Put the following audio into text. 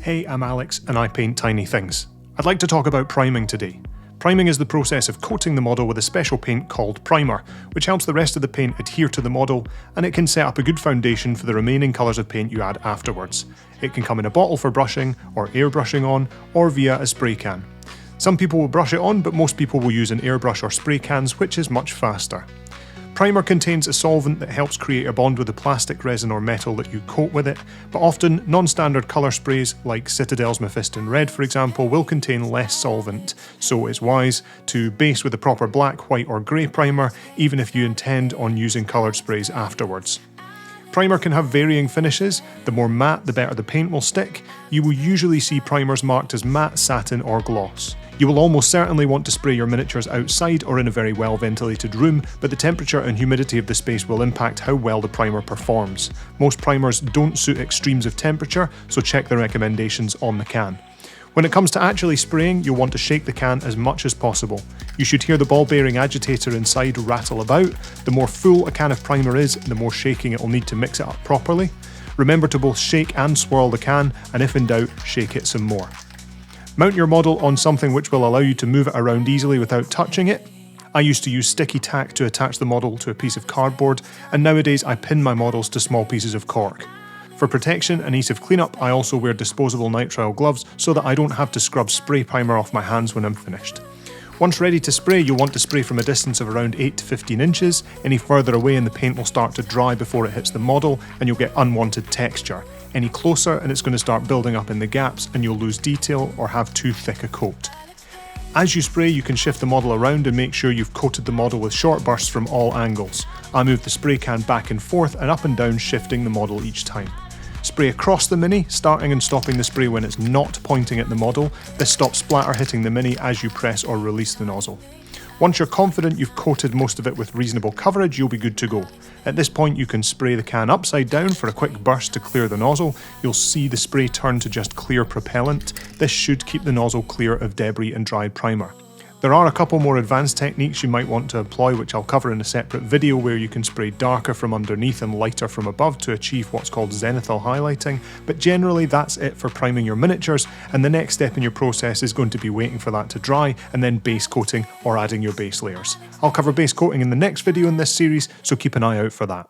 Hey, I'm Alex and I paint tiny things. I'd like to talk about priming today. Priming is the process of coating the model with a special paint called primer, which helps the rest of the paint adhere to the model, and it can set up a good foundation for the remaining colours of paint you add afterwards. It can come in a bottle for brushing, or airbrushing on, or via a spray can. Some people will brush it on, but most people will use an airbrush or spray cans, which is much faster. Primer contains a solvent that helps create a bond with the plastic, resin or metal that you coat with it, but often non-standard colour sprays like Citadel's Mephiston Red for example will contain less solvent, so it's wise to base with a proper black, white or grey primer even if you intend on using coloured sprays afterwards. Primer can have varying finishes. The more matte the better the paint will stick. You will usually see primers marked as matte, satin or gloss. You will almost certainly want to spray your miniatures outside or in a very well ventilated room, but the temperature and humidity of the space will impact how well the primer performs. Most primers don't suit extremes of temperature, so check the recommendations on the can. When it comes to actually spraying, you'll want to shake the can as much as possible. You should hear the ball bearing agitator inside rattle about. The more full a can of primer is, the more shaking it will need to mix it up properly. Remember to both shake and swirl the can, and if in doubt, shake it some more. Mount your model on something which will allow you to move it around easily without touching it. I used to use sticky tack to attach the model to a piece of cardboard, and nowadays I pin my models to small pieces of cork. For protection and ease of cleanup, I also wear disposable nitrile gloves so that I don't have to scrub spray primer off my hands when I'm finished. Once ready to spray, you'll want to spray from a distance of around 8 to 15 inches. Any further away and the paint will start to dry before it hits the model and you'll get unwanted texture. Any closer and it's going to start building up in the gaps and you'll lose detail or have too thick a coat. As you spray, you can shift the model around and make sure you've coated the model with short bursts from all angles. I move the spray can back and forth and up and down, shifting the model each time. Spray across the Mini, starting and stopping the spray when it's not pointing at the model. This stops splatter hitting the Mini as you press or release the nozzle. Once you're confident you've coated most of it with reasonable coverage, you'll be good to go. At this point you can spray the can upside down for a quick burst to clear the nozzle. You'll see the spray turn to just clear propellant. This should keep the nozzle clear of debris and dried primer. There are a couple more advanced techniques you might want to employ, which I'll cover in a separate video, where you can spray darker from underneath and lighter from above to achieve what's called zenithal highlighting, but generally that's it for priming your miniatures, and the next step in your process is going to be waiting for that to dry and then base coating or adding your base layers. I'll cover base coating in the next video in this series, so keep an eye out for that.